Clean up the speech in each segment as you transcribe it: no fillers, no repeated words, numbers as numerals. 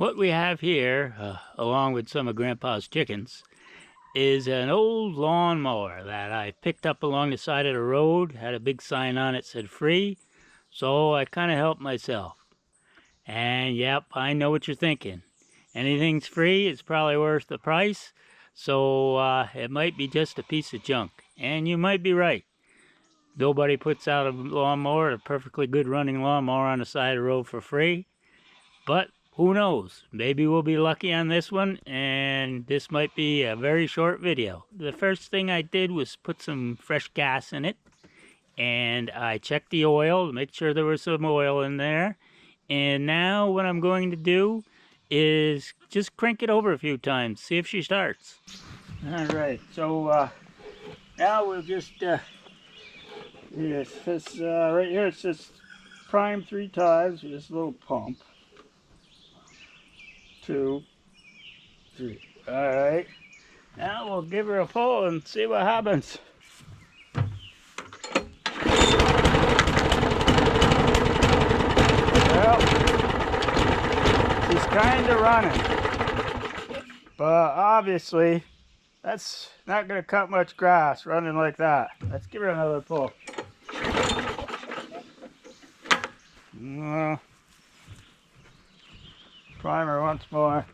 What we have here, along with some of Grandpa's chickens, is an old lawnmower that I picked up along the side of the road. Had a big sign on it, said free, so I kind of helped myself. And yep, I know what you're thinking. Anything's free, it's probably worth the price, so it might be just a piece of junk. And you might be right. Nobody puts out a lawnmower, a perfectly good running lawnmower on the side of the road for free. But who knows? Maybe we'll be lucky on this one, and this might be a very short video. The first thing I did was put some fresh gas in it, and I checked the oil to make sure there was some oil in there. And now what I'm going to do is just crank it over a few times, see if she starts. All right, so now we'll just this right here it says prime 3 times with this little pump. 2, 3. All right. Now we'll give her a pull and see what happens. Well, she's kind of running, but obviously that's not going to cut much grass running like that. Let's give her another pull. Primer once more.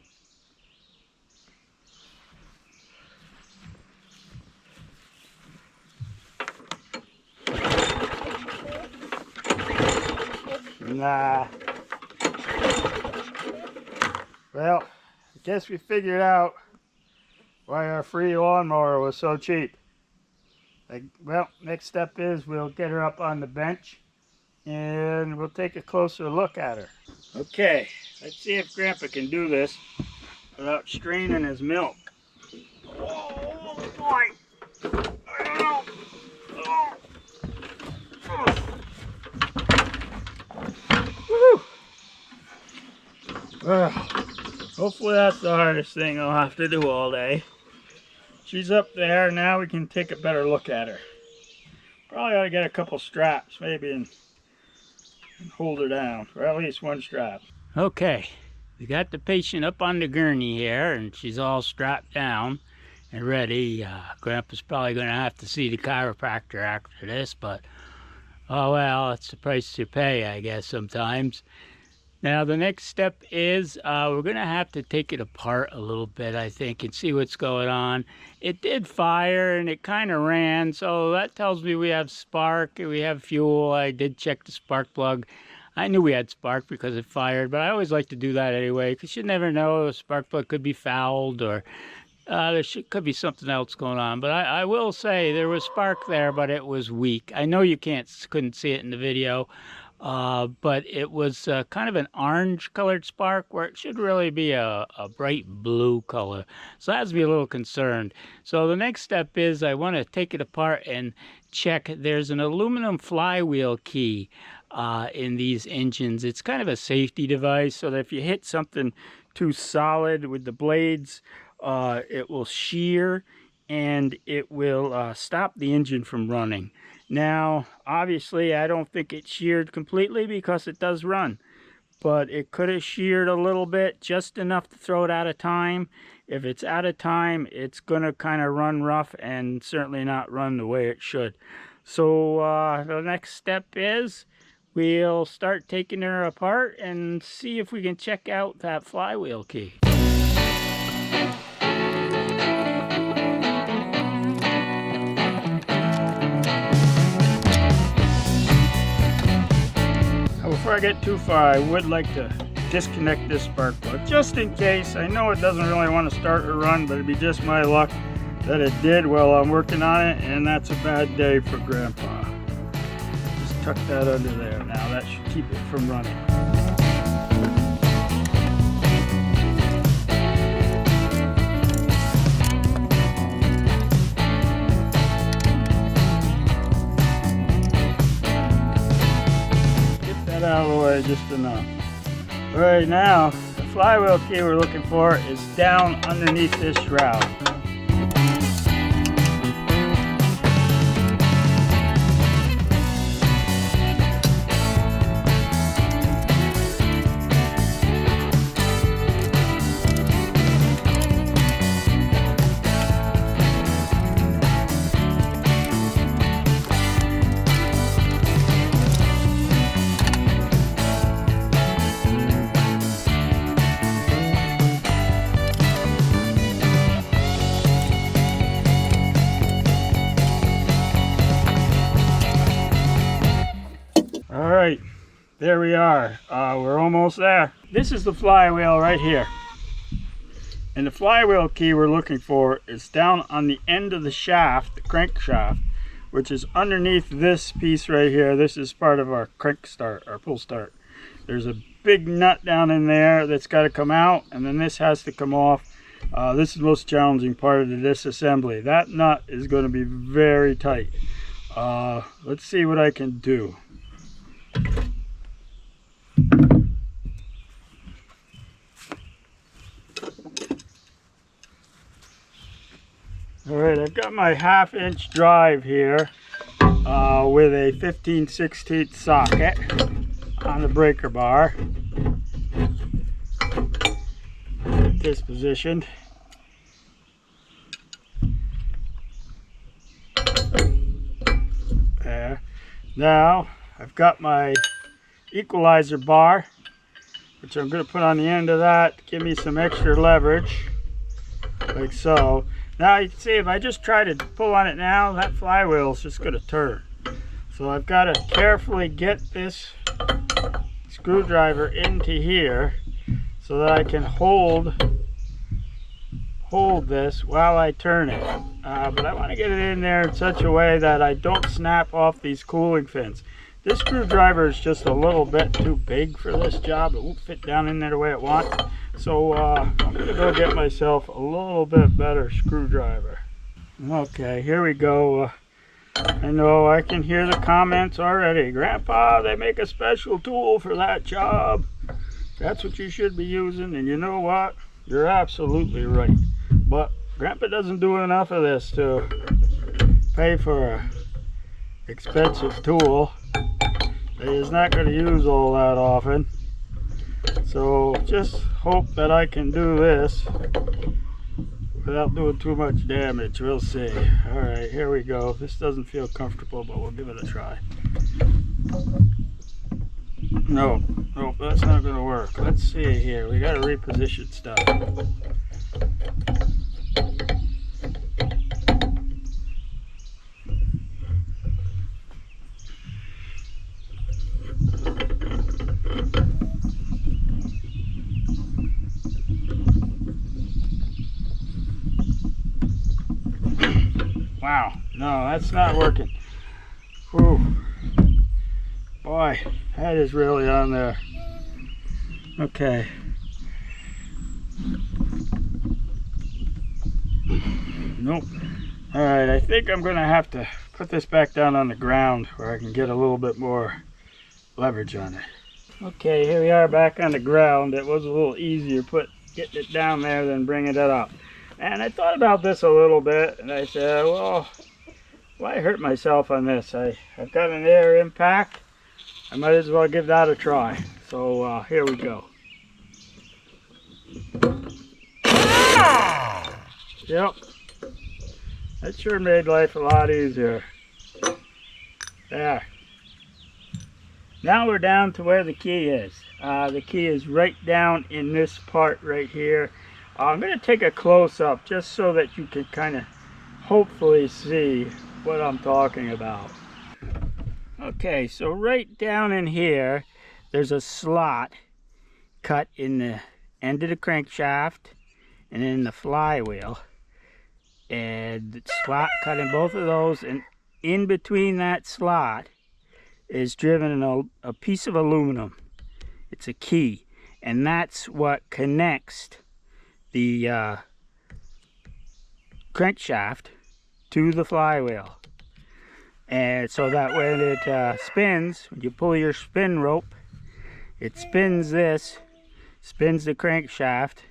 Nah. Well, I guess we figured out why our free lawnmower was so cheap. Well, next step is we'll get her up on the bench and we'll take a closer look at her. Okay, let's see if Grandpa can do this without straining his milk. Oh boy! I don't know. Oh. Well, hopefully that's the hardest thing I'll have to do all day. She's up there, now we can take a better look at her. Probably ought to get a couple straps, maybe, and hold her down, or at least one strap. Okay, we got the patient up on the gurney here, and she's all strapped down and ready. Grandpa's probably going to have to see the chiropractor after this, but oh well, it's the price you pay, I guess, sometimes. Now the next step is we're going to have to take it apart a little bit, I think, and see what's going on. It did fire and it kind of ran, so that tells me we have spark and we have fuel. I did check the spark plug. I knew we had spark because it fired, but I always like to do that anyway, because you never know, the spark plug could be fouled or there could be something else going on. But I will say there was spark there, but it was weak. I know you couldn't see it in the video. But it was kind of an orange colored spark where it should really be a bright blue color. So that has me a little concerned. So the next step is I want to take it apart and check. There's an aluminum flywheel key in these engines. It's kind of a safety device so that if you hit something too solid with the blades, it will shear and it will stop the engine from running. Now, obviously, I don't think it sheared completely because it does run, but it could have sheared a little bit, just enough to throw it out of time. If it's out of time, it's going to kind of run rough and certainly not run the way it should. So the next step is we'll start taking her apart and see if we can check out that flywheel key. Before I get too far, I would like to disconnect this spark plug just in case. I know it doesn't really want to start or run, but it'd be just my luck that it did while I'm working on it, and that's a bad day for Grandpa. Just tuck that under there. Now that should keep it from running. Out of the way just enough. All right, now the flywheel key we're looking for is down underneath this shroud. there we are. We're almost there. This is the flywheel right here. And the flywheel key we're looking for is down on the end of the shaft, the crankshaft, which is underneath this piece right here. This is part of our crank start, our pull start. There's a big nut down in there that's got to come out, and then this has to come off. This is the most challenging part of the disassembly. That nut is going to be very tight. Let's see what I can do. Alright, I've got my 1/2-inch drive here with a 15/16 socket on the breaker bar. This positioned. There. Now I've got my equalizer bar, which I'm going to put on the end of that to give me some extra leverage, like so. Now you can see if I just try to pull on it now, that flywheel is just going to turn. So I've got to carefully get this screwdriver into here so that I can hold this while I turn it. But I want to get it in there in such a way that I don't snap off these cooling fins. This screwdriver is just a little bit too big for this job. It won't fit down in there the way it wants. So I'm going to go get myself a little bit better screwdriver. Okay, here we go. I know I can hear the comments already. Grandpa, they make a special tool for that job. That's what you should be using. And you know what? You're absolutely right. But Grandpa doesn't do enough of this to pay for an expensive tool that he's not going to use all that often. So just hope that I can do this without doing too much damage. We'll see. Alright, here we go. This doesn't feel comfortable, but we'll give it a try. No, that's not going to work. Let's see here. We got to reposition stuff. Wow, no, that's not working. Whew. Boy, that is really on there. Okay. Nope. Alright, I think I'm going to have to put this back down on the ground where I can get a little bit more leverage on it. Okay, here we are back on the ground. It was a little easier getting it down there than bringing it up. And I thought about this a little bit, and I said, well, why hurt myself on this? I've got an air impact. I might as well give that a try. So here we go. Yep. That sure made life a lot easier. There. Now we're down to where the key is. The key is right down in this part right here. I'm going to take a close-up just so that you can kind of hopefully see what I'm talking about. Okay, so right down in here, there's a slot cut in the end of the crankshaft and in the flywheel. And the slot cut in both of those, and in between that slot is driven a piece of aluminum. It's a key, and that's what connects the crankshaft to the flywheel. And so that when it spins, when you pull your spin rope, it spins this, spins the crankshaft,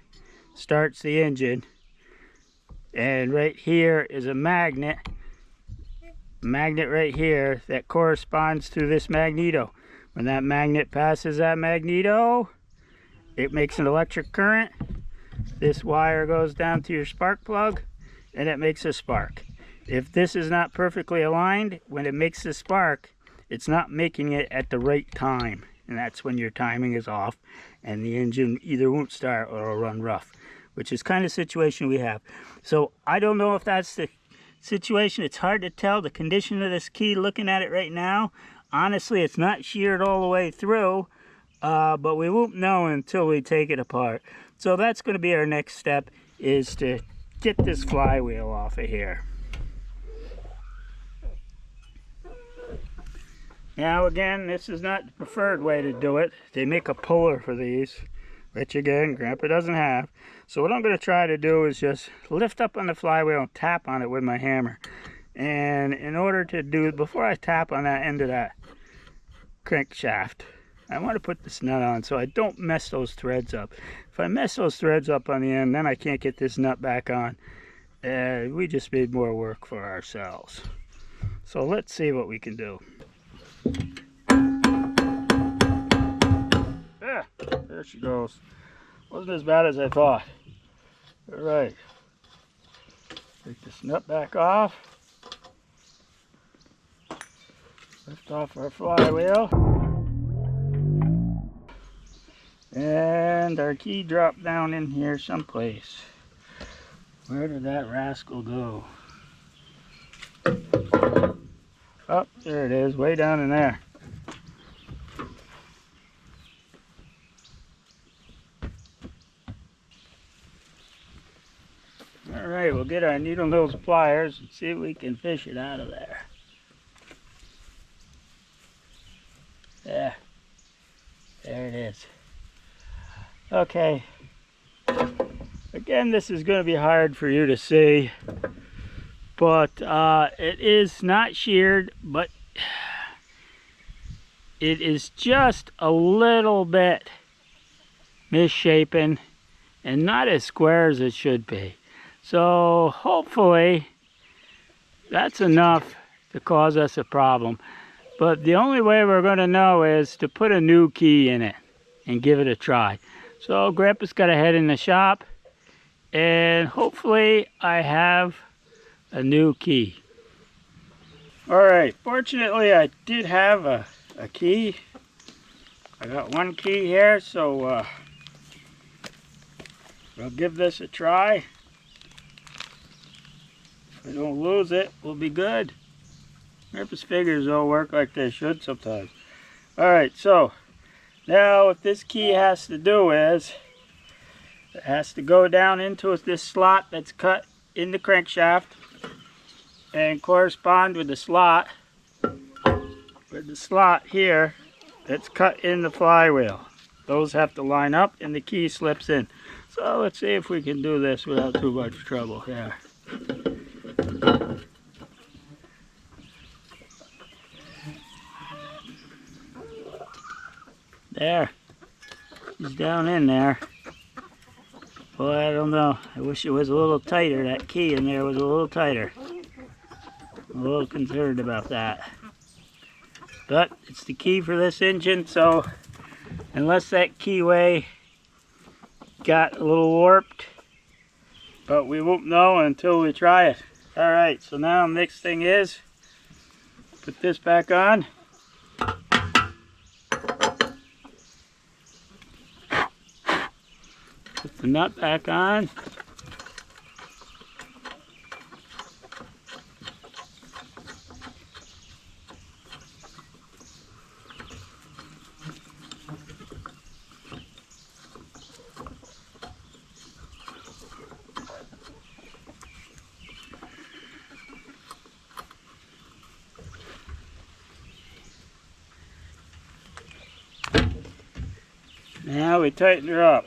starts the engine, and right here is a magnet right here that corresponds to this magneto. When that magnet passes that magneto, it makes an electric current. This wire goes down to your spark plug and it makes a spark. If this is not perfectly aligned, when it makes the spark, it's not making it at the right time, and that's when your timing is off and the engine either won't start or it'll run rough, which is kind of situation we have. So I don't know if that's the situation. It's hard to tell the condition of this key looking at it right now. Honestly, it's not sheared all the way through, but we won't know until we take it apart. So that's going to be our next step, is to get this flywheel off of here. Now again, this is not the preferred way to do it. They make a puller for these, which again, Grandpa doesn't have. So what I'm going to try to do is just lift up on the flywheel and tap on it with my hammer. And in order to do, before I tap on that end of that crankshaft, I want to put this nut on so I don't mess those threads up. If I mess those threads up on the end, then I can't get this nut back on. We just made more work for ourselves. So let's see what we can do. Yeah, there she goes. Wasn't as bad as I thought. All right. Take this nut back off. Lift off our flywheel. And our key dropped down in here someplace. Where did that rascal go? Oh, there it is, way down in there. Alright, we'll get our needle nose pliers and see if we can fish it out of there. Yeah, there it is. Okay, again, this is going to be hard for you to see, but it is not sheared, but it is just a little bit misshapen and not as square as it should be. So hopefully that's enough to cause us a problem. But the only way we're going to know is to put a new key in it and give it a try. So Grandpa's got to head in the shop, and hopefully I have a new key. Alright, fortunately I did have a key. I got one key here, so we'll give this a try. If we don't lose it, we'll be good. Grandpa's fingers don't work like they should sometimes. Alright, so now what this key has to do is, it has to go down into this slot that's cut in the crankshaft and correspond with the slot here that's cut in the flywheel. Those have to line up and the key slips in. So let's see if we can do this without too much trouble here. There, he's down in there. Boy, I don't know. I wish it was a little tighter. That key in there was a little tighter. I'm a little concerned about that. But it's the key for this engine, so unless that keyway got a little warped, but we won't know until we try it. Alright, so now the next thing is, put this back on. Put the nut back on. Now we tighten her up.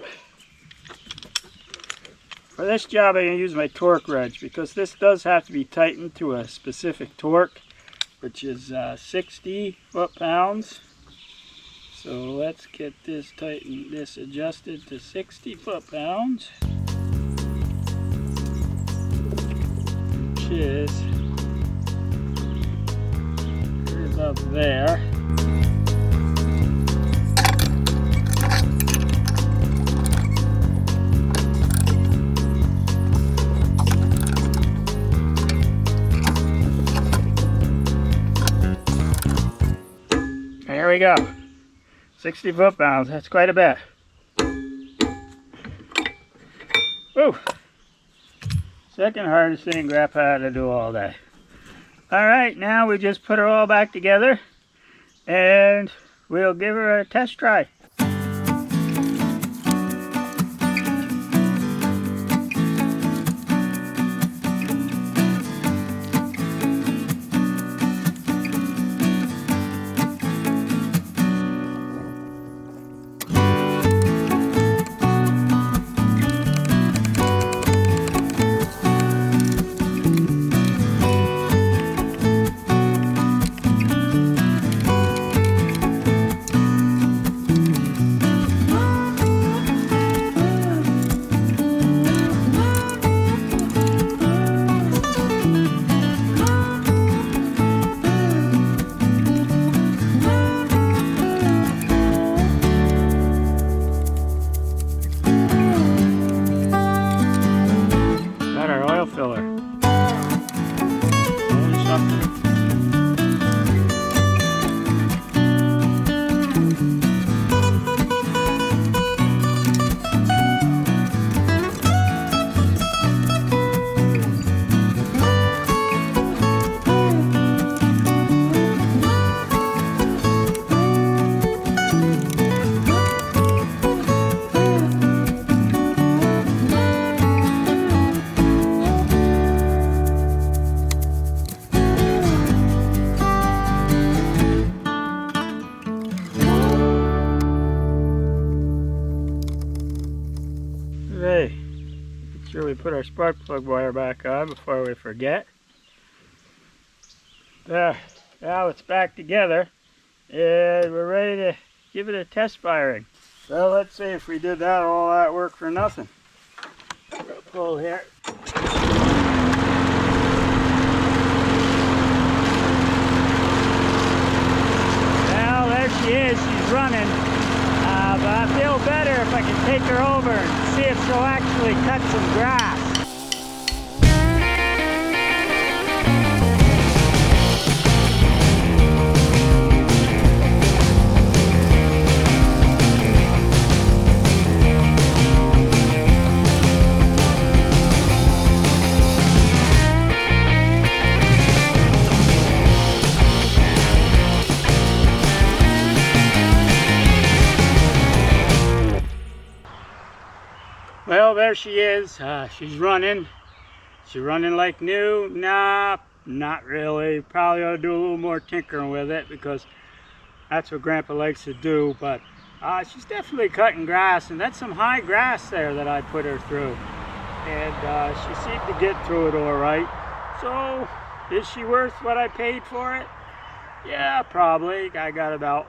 For this job I'm going to use my torque wrench because this does have to be tightened to a specific torque, which is 60 foot-pounds. So let's get this tightened, this adjusted to 60 foot-pounds, which is right about there. There we go. 60 foot-pounds. That's quite a bit. Woo! Second hardest thing Grandpa had to do all day. Alright, now we just put her all back together. and we'll give her a test try. Filler. Only something. Hey, make sure we put our spark plug wire back on before we forget. There, now it's back together and we're ready to give it a test firing. So let's see if we did that, all that work for nothing. Pull here. Well, there she is, she's running. But I feel better if I can take her over and see if she'll actually cut some grass. Well, there she is. She's running. She's running like new. Nah, not really. Probably ought to do a little more tinkering with it because that's what Grandpa likes to do. But she's definitely cutting grass, and that's some high grass there that I put her through. And she seemed to get through it all right. So, is she worth what I paid for it? Yeah, probably. I got about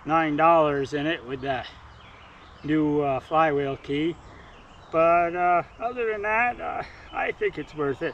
$9 in it with that new flywheel key. But other than that, I think it's worth it.